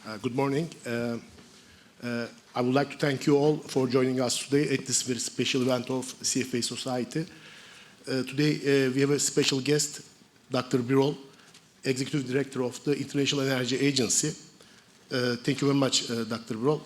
Good morning. I would like to thank you all for joining us today at this very special event of CFA Society. Today we have a special guest, Dr. Birol, Executive Director of the International Energy Agency. Thank you very much, Dr. Birol.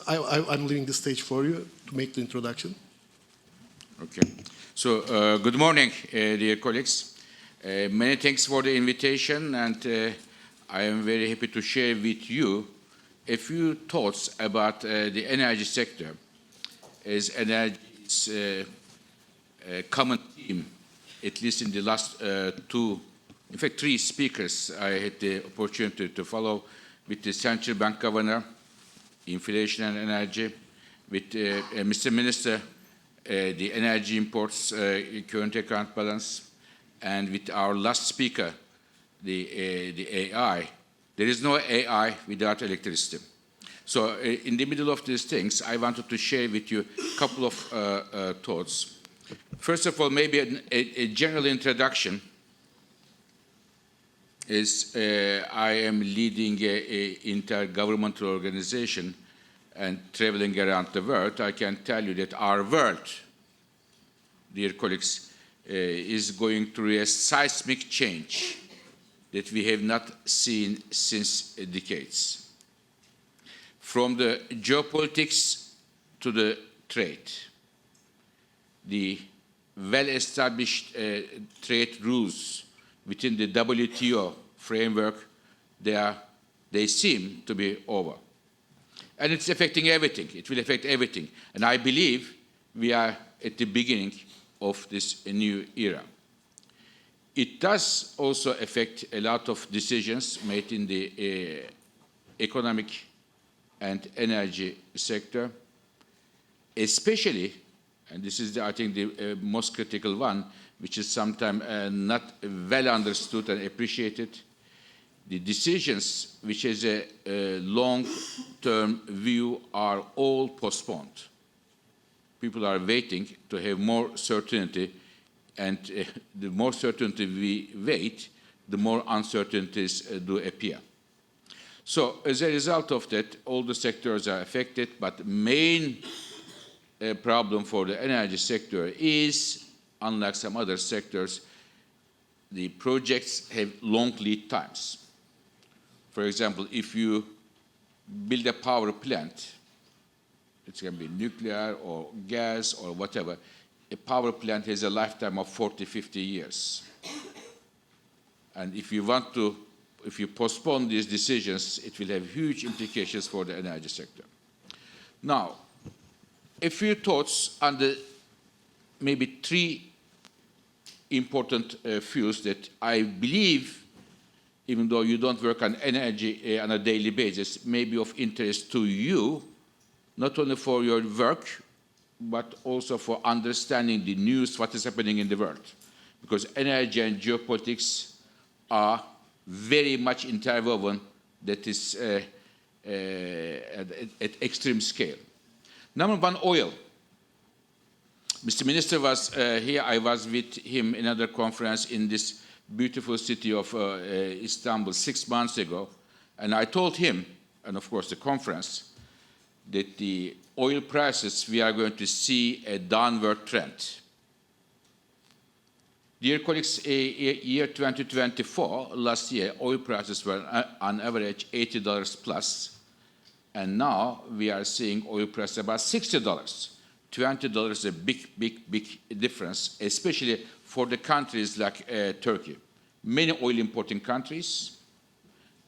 I'm leaving the stage for you to make the introduction. Okay. So, good morning, dear colleagues. Many thanks for the invitation, and I am very happy to share with you a few thoughts about the energy sector, as energy is a common theme, at least in the last three speakers I had the opportunity to follow, with the central bank governor, inflation and energy, with Mr. Minister, the energy imports, current account balance, and with our last speaker, the AI. There is no AI without electricity. So in the middle of these things, I wanted to share with you a couple of thoughts. First of all, maybe a general introduction is I am leading an intergovernmental organization and traveling around the world. I can tell you that our world, dear colleagues, is going through a seismic change that we have not seen since decades. From the geopolitics to the trade, the well-established trade rules within the WTO framework, they seem to be over. And it's affecting everything. It will affect everything. And I believe we are at the beginning of this new era. It does also affect a lot of decisions made in the economic and energy sector, especially, and this is, I think, the most critical one, which is sometimes not well understood and appreciated, the decisions which has a long-term view are all postponed. People are waiting to have more certainty, and the more certainty we wait, the more uncertainties do appear. So as a result of that, all the sectors are affected, but the main problem for the energy sector is, unlike some other sectors, the projects have long lead times. For example, if you build a power plant, it can be nuclear or gas or whatever, a power plant has a lifetime of 40, 50 years. And if you postpone these decisions, it will have huge implications for the energy sector. Now, a few thoughts on the maybe three important fields that I believe, even though you don't work on energy on a daily basis, may be of interest to you, not only for your work, but also for understanding the news, what is happening in the world. Because energy and geopolitics are very much interwoven, that is at extreme scale. Number one, oil. Mr. Minister was here. I was with him in another conference in this beautiful city of Istanbul 6 months ago. And I told him, and of course the conference, that the oil prices, we are going to see a downward trend. Dear colleagues, year 2024, last year, oil prices were on average $80 plus, and now we are seeing oil prices about $60. $20 is a big difference, especially for the countries like Turkey. Many oil importing countries,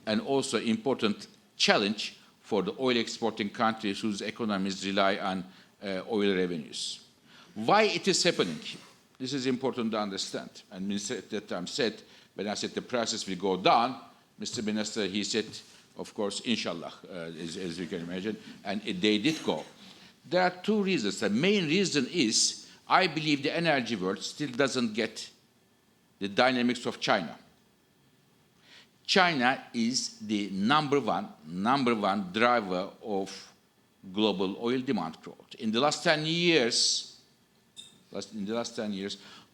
and also important challenge for the oil exporting countries whose economies rely on oil revenues. Why it is happening? This is important to understand. And Minister at that time said, when I said the prices will go down, Mr. Minister, he said, of course, inshallah, as you can imagine, and they did go. There are two reasons. The main reason is, I believe the energy world still doesn't get the dynamics of China. China is the number one driver of global oil demand growth. In the last 10 years,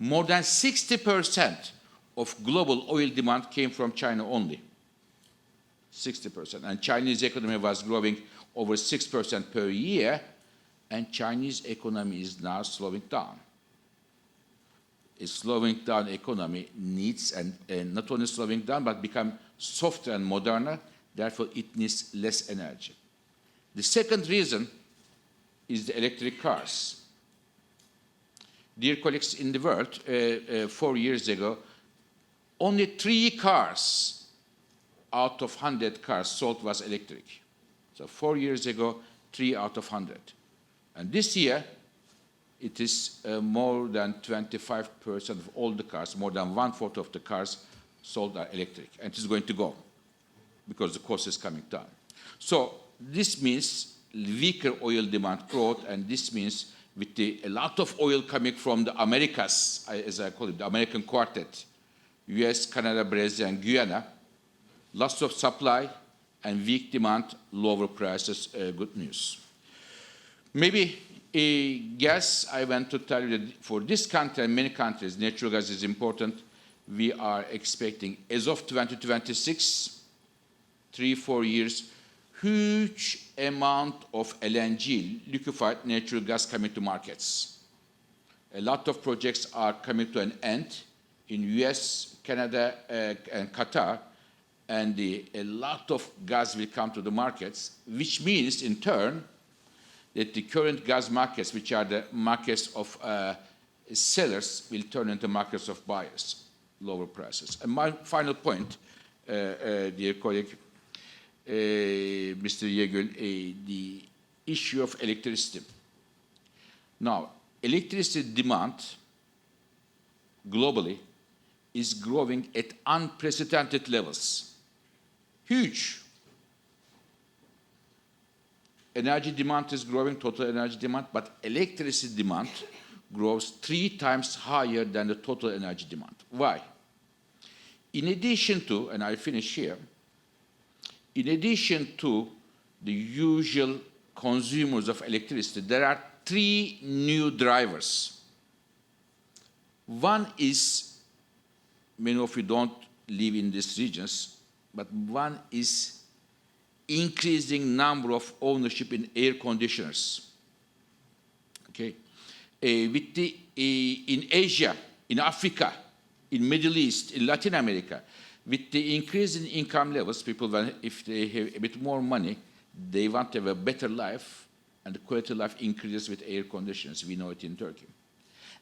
more than 60% of global oil demand came from China only. 60%. And Chinese economy was growing over 6% per year, and Chinese economy is now slowing down. A slowing down economy needs, and not only slowing down, but become softer and moderner, therefore it needs less energy. The second reason is the electric cars. Dear colleagues in the world, 4 years ago, only 3 cars out of 100 cars sold was electric. So 4 years ago, 3 out of 100. And this year, it is more than 25% of all the cars, more than 1/4 of the cars sold are electric. And it is going to go because the cost is coming down. So this means weaker oil demand growth, and this means with a lot of oil coming from the Americas, as I call it, the American quartet, US, Canada, Brazil, and Guyana, lots of supply and weak demand, lower prices, good news. Maybe gas, I want to tell you that for this country and many countries, natural gas is important. We are expecting, as of 2026, 3-4 years, huge amount of LNG, liquefied natural gas, coming to markets. A lot of projects are coming to an end in US, Canada, and Qatar, and a lot of gas will come to the markets, which means, in turn, that the current gas markets, which are the markets of sellers, will turn into markets of buyers, lower prices. And my final point, dear colleague, Mr. Yegül, the issue of electricity. Now, electricity demand globally is growing at unprecedented levels. Huge. Energy demand is growing, total energy demand, but electricity demand grows 3 times higher than the total energy demand. Why? In addition to, and I finish here, in addition to the usual consumers of electricity, there are 3 new drivers. One is, many of you don't live in these regions, but one is increasing number of ownership in air conditioners. Okay, in Asia, in Africa, in Middle East, in Latin America, with the increase in income levels, people, if they have a bit more money, they want to have a better life, and the quality of life increases with air conditioners. We know it in Turkey.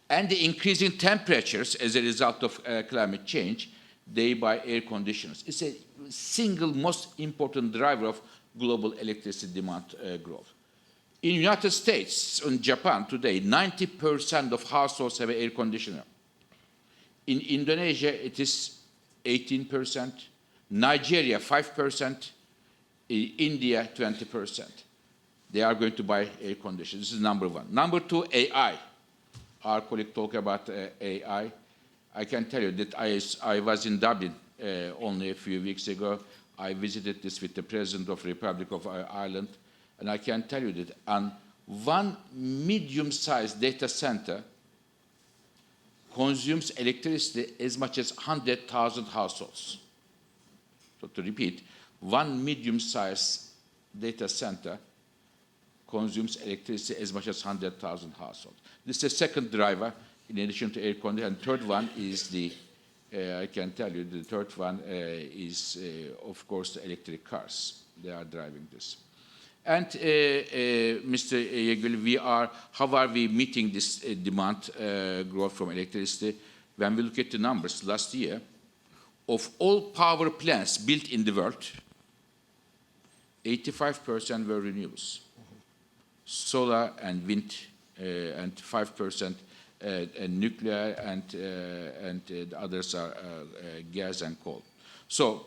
And the increasing temperatures as a result of climate change, they buy air conditioners. It's a single most important driver of global electricity demand growth. In the United States and Japan today, 90% of households have an air conditioner. In Indonesia, it is 18%, Nigeria 5%, India 20%. They are going to buy air conditioners. This is number one. Number two, AI. Our colleague talked about AI. I can tell you that I was in Dublin only a few weeks ago. I visited this with the President of the Republic of Ireland, and I can tell you that on one medium-sized data center consumes electricity as much as 100,000 households. So to repeat, one medium-sized data center consumes electricity as much as 100,000 households. This is the second driver, in addition to air conditioning. And third one is the, I can tell you, the third one is, of course, the electric cars. They are driving this. And Mr. Yegül, how are we meeting this demand growth from electricity? When we look at the numbers last year, of all power plants built in the world, 85% were renewables. Solar and wind, and 5% and nuclear, and the others are gas and coal. So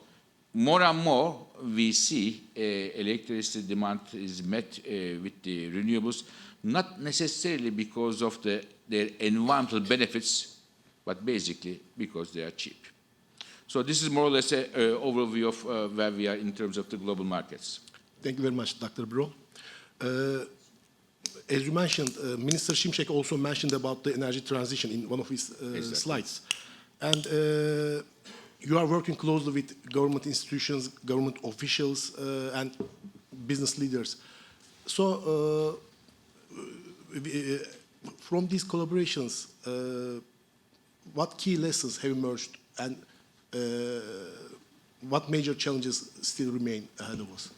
more and more we see electricity demand is met with the renewables, not necessarily because of their environmental benefits, but basically because they are cheap. So this is more or less an overview of where we are in terms of the global markets. Thank you very much, Dr. Birol. As you mentioned, Minister Şimşek also mentioned about the energy transition in one of his Exactly. slides. And you are working closely with government institutions, government officials, and business leaders. So, from these collaborations, what key lessons have emerged, and what major challenges still remain ahead of us?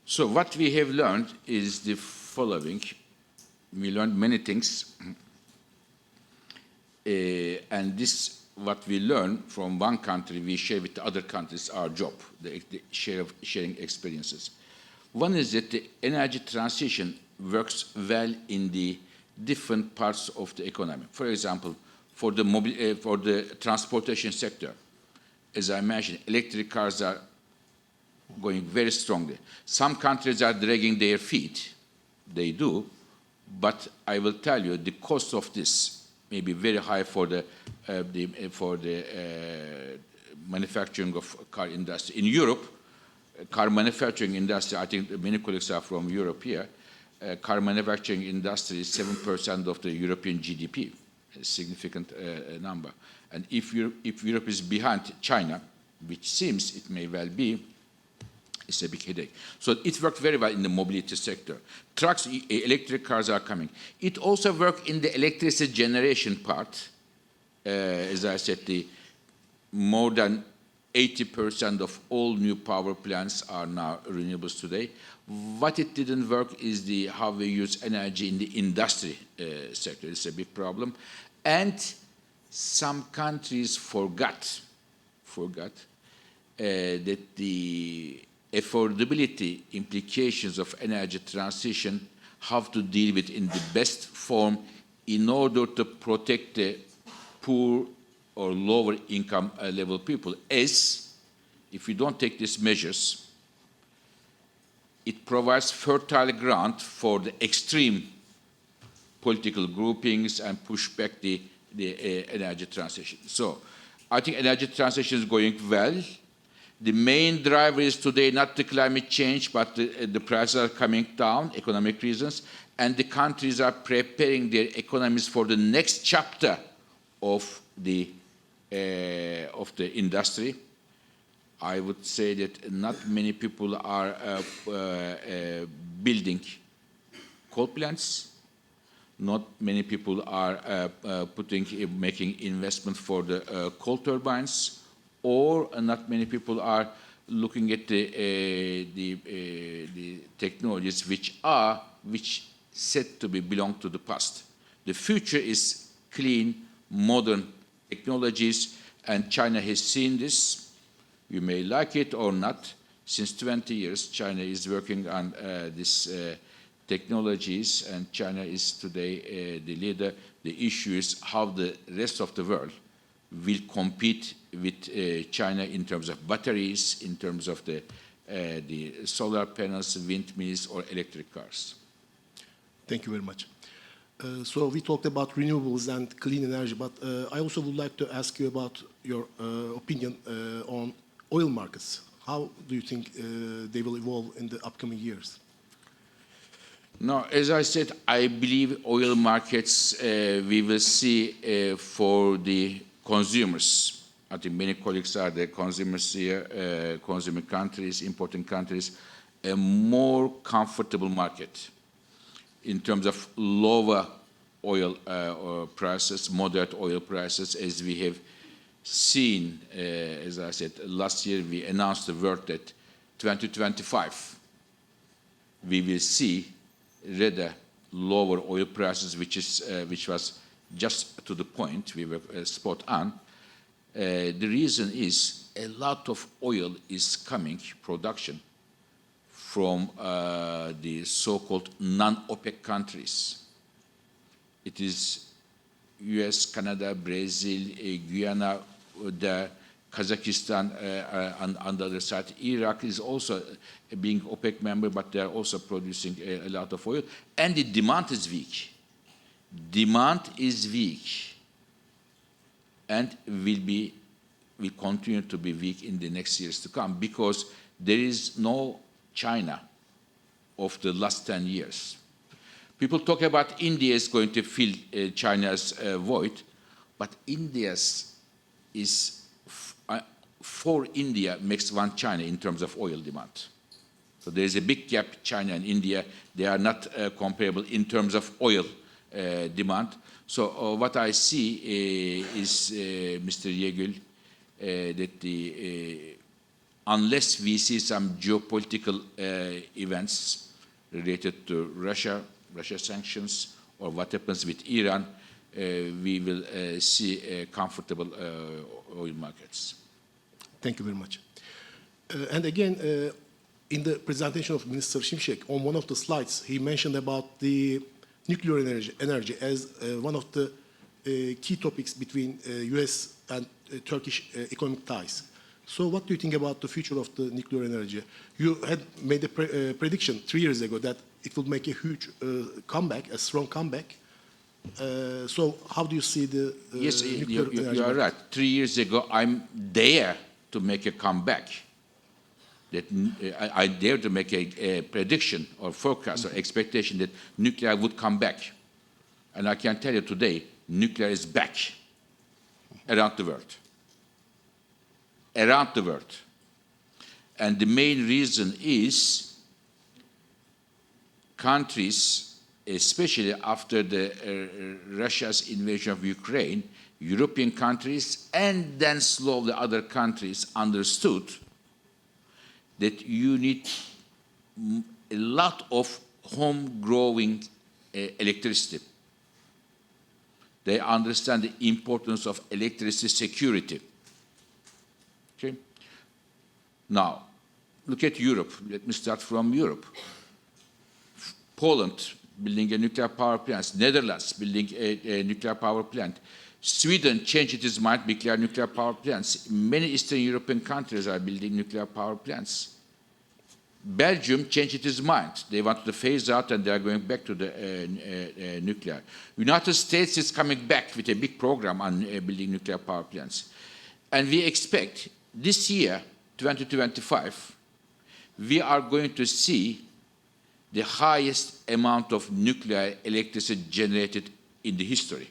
So what we have learned is the following. We learned many things, and this, what we learn from one country, we share with the other countries our job, the sharing experiences. One is that the energy transition works well in the different parts of the economy. For example, for the transportation sector, as I mentioned, electric cars are going very strongly. Some countries are dragging their feet. They do. But I will tell you, the cost of this may be very high for the manufacturing of car industry. In Europe, car manufacturing industry, I think many colleagues are from Europe here, car manufacturing industry is 7% of the European GDP, a significant number. And if Europe is behind China, which seems it may well be, it's a big headache. So it worked very well in the mobility sector. Trucks, electric cars are coming. It also worked in the electricity generation part. As I said, more than 80% of all new power plants are now renewables today. What it didn't work is how we use energy in the industry sector. It's a big problem. And some countries forgot that the affordability implications of energy transition have to deal with in the best form in order to protect the poor or lower income level people. As if we don't take these measures, it provides fertile ground for the extreme political groupings and push back the energy transition. So I think energy transition is going well. The main driver is today not the climate change, but the prices are coming down, economic reasons, and the countries are preparing their economies for the next chapter of the industry. I would say that not many people are building coal plants. Not many people are making investment for the coal turbines, or not many people are looking at the technologies which said to belong to the past. The future is clean, modern technologies, and China has seen this. You may like it or not. Since 20 years, China is working on these technologies, and China is today the leader. The issue is how the rest of the world will compete with China in terms of batteries, in terms of the solar panels, windmills, or electric cars. Thank you very much. So we talked about renewables and clean energy, but I also would like to ask you about your opinion on oil markets. How do you think they will evolve in the upcoming years? Now, as I said, I believe oil markets we will see for the consumers. I think many colleagues are the consumers here, consumer countries, importing countries, a more comfortable market in terms of lower oil prices, moderate oil prices, as we have seen. As I said, last year we announced the word that 2025 we will see rather lower oil prices, which was just to the point. We were spot on. The reason is a lot of oil is coming, production, from the so-called non-OPEC countries. It is US, Canada, Brazil, Guyana, Kazakhstan, on the other side. Iraq is also being OPEC member, but they are also producing a lot of oil. And the demand is weak. Demand is weak and will continue to be weak in the next years to come, because there is no China of the last 10 years. People talk about India is going to fill China's void, but India's is 4 India makes 1 China in terms of oil demand. So there is a big gap, China and India. They are not comparable in terms of oil demand. So what I see is, Mr. Yegül, that unless we see some geopolitical events related to Russia sanctions, or what happens with Iran, we will see comfortable oil markets. Thank you very much. And again, in the presentation of Minister Şimşek, on one of the slides, he mentioned about the nuclear energy as one of the key topics between US and Turkish economic ties. So what do you think about the future of the nuclear energy? You had made a prediction 3 years ago that it will make a huge comeback, a strong comeback. So how do you see the yes, nuclear energy? You are right. 3 years ago, I'm there to make a comeback. That I dare to make a prediction or forecast or expectation that nuclear would come back. And I can tell you today, nuclear is back around the world. Around the world. And the main reason is countries, especially after Russia's invasion of Ukraine, European countries and then slowly other countries understood that you need a lot of home-growing electricity. They understand the importance of electricity security. Okay? Now, look at Europe. Let me start from Europe. Poland building a nuclear power plant. Netherlands building a nuclear power plant. Sweden changed its mind, declared nuclear power plants. Many Eastern European countries are building nuclear power plants. Belgium changed its mind. They wanted to phase out and they are going back to the nuclear. United States is coming back with a big program on building nuclear power plants. And we expect this year, 2025, we are going to see the highest amount of nuclear electricity generated in the history.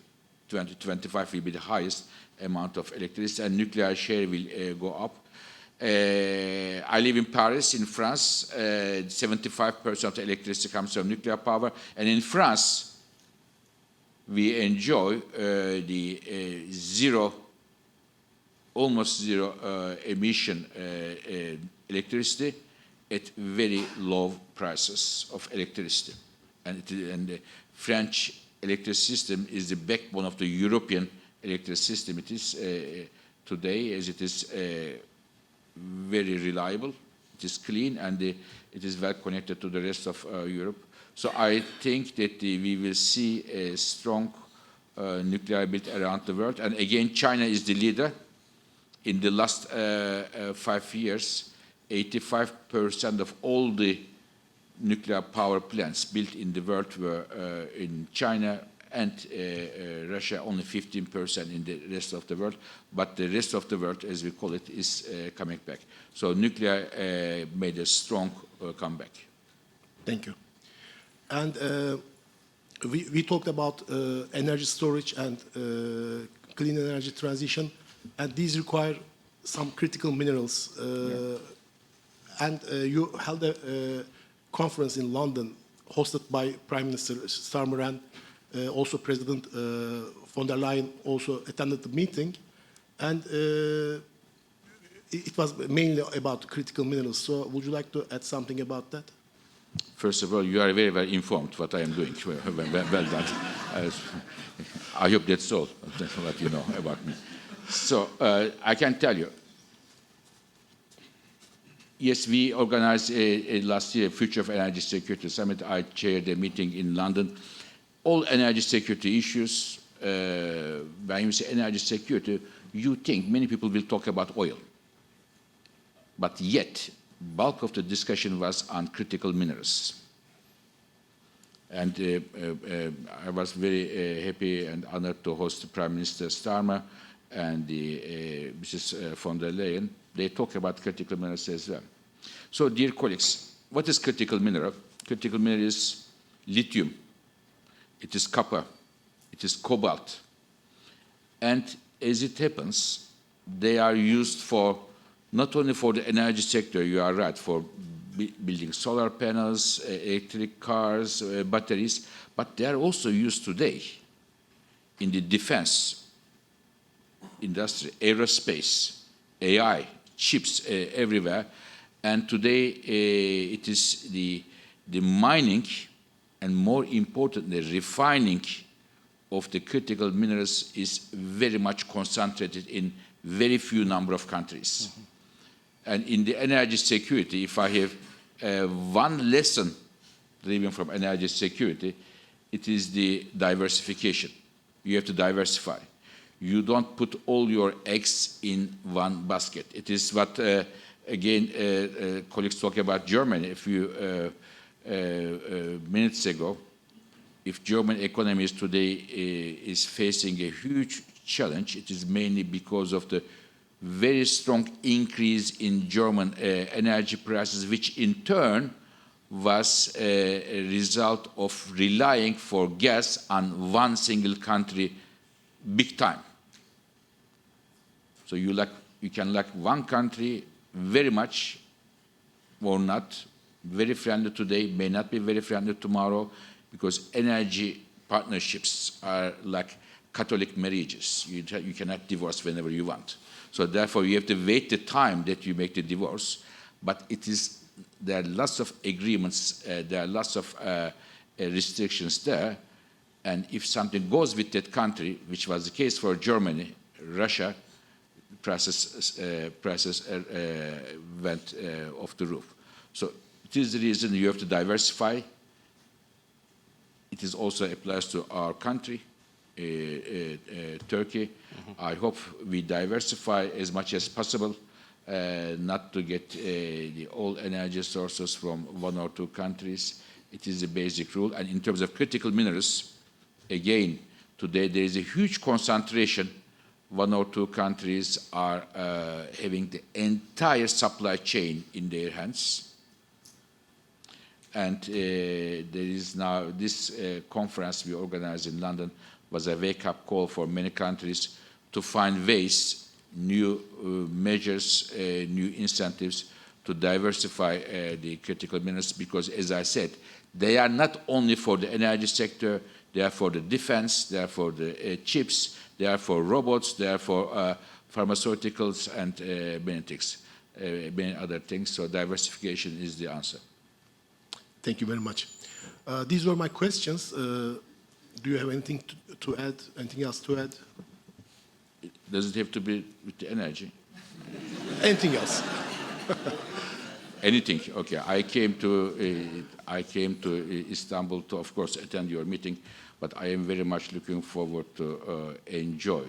2025 will be the highest amount of electricity, and nuclear share will go up. I live in Paris, in France. 75% of the electricity comes from nuclear power. And in France, we enjoy the almost zero emission electricity at very low prices of electricity. And the French electricity system is the backbone of the European electricity system. It is today, as it is very reliable, it is clean, and it is well connected to the rest of Europe. So I think that we will see a strong nuclear build around the world. And again, China is the leader. In the last 5 years, 85% of all the nuclear power plants built in the world were in China, and Russia only 15% in the rest of the world. But the rest of the world, as we call it, is coming back. So nuclear made a strong comeback. Thank you. And we talked about energy storage and clean energy transition, and these require some critical minerals. And you held a conference in London hosted by Prime Minister Starmer, and also President von der Leyen also attended the meeting. And it was mainly about critical minerals. So would you like to add something about that? First of all, you are very well informed what I am doing. Well done. I hope that's all what you know about me. So I can tell you, yes, we organized last year a Future of Energy Security Summit. I chaired a meeting in London. All energy security issues, when you say energy security, you think many people will talk about oil. But yet, bulk of the discussion was on critical minerals. And I was very happy and honored to host Prime Minister Starmer and Mrs. von der Leyen. They talk about critical minerals as well. So, dear colleagues, what is critical mineral? Critical mineral is lithium, it is copper, it is cobalt. And as it happens, they are used for not only for the energy sector, you are right, for building solar panels, electric cars, batteries, but they are also used today in the defense industry, aerospace, AI, chips everywhere. And today it is the mining and, more importantly, refining of the critical minerals is very much concentrated in very few number of countries. Mm-hmm. And in the energy security, if I have one lesson deriving from energy security, it is the diversification. You have to diversify. You don't put all your eggs in one basket. It is what, again, colleagues talk about Germany a few minutes ago. If German economy today is facing a huge challenge, it is mainly because of the very strong increase in German energy prices, which in turn was a result of relying for gas on one single country big time. So you can like one country very much or not, very friendly today, may not be very friendly tomorrow, because energy partnerships are like Catholic marriages. You cannot divorce whenever you want. So therefore, you have to wait the time that you make the divorce. But there are lots of agreements, there are lots of restrictions there. And if something goes with that country, which was the case for Germany, Russia, prices went off the roof. So it is the reason you have to diversify. It is also applies to our country, Turkey. Mm-hmm. I hope we diversify as much as possible, not to get all energy sources from one or two countries. It is a basic rule. And in terms of critical minerals, again, today there is a huge concentration. One or two countries are having the entire supply chain in their hands. And there is now this conference we organized in London was a wake-up call for many countries to find ways, new measures, new incentives to diversify the critical minerals, because, as I said, they are not only for the energy sector, they are for the defense, they are for the chips, they are for robots, they are for pharmaceuticals and many other things. So diversification is the answer. Thank you very much. These were my questions. Do you have anything to add? Anything else to add? Does it have to be with the energy? Anything else? Anything. Okay. I came to Istanbul to, of course, attend your meeting, but I am very much looking forward to enjoy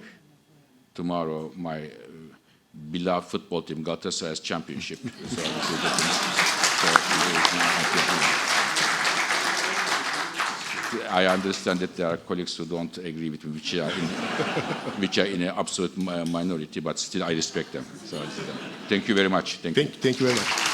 tomorrow my beloved football team Galatasaray's championship. I understand that there are colleagues who don't agree with me, which are in an absolute minority, but still I respect them. So thank you very much. Thank you very much.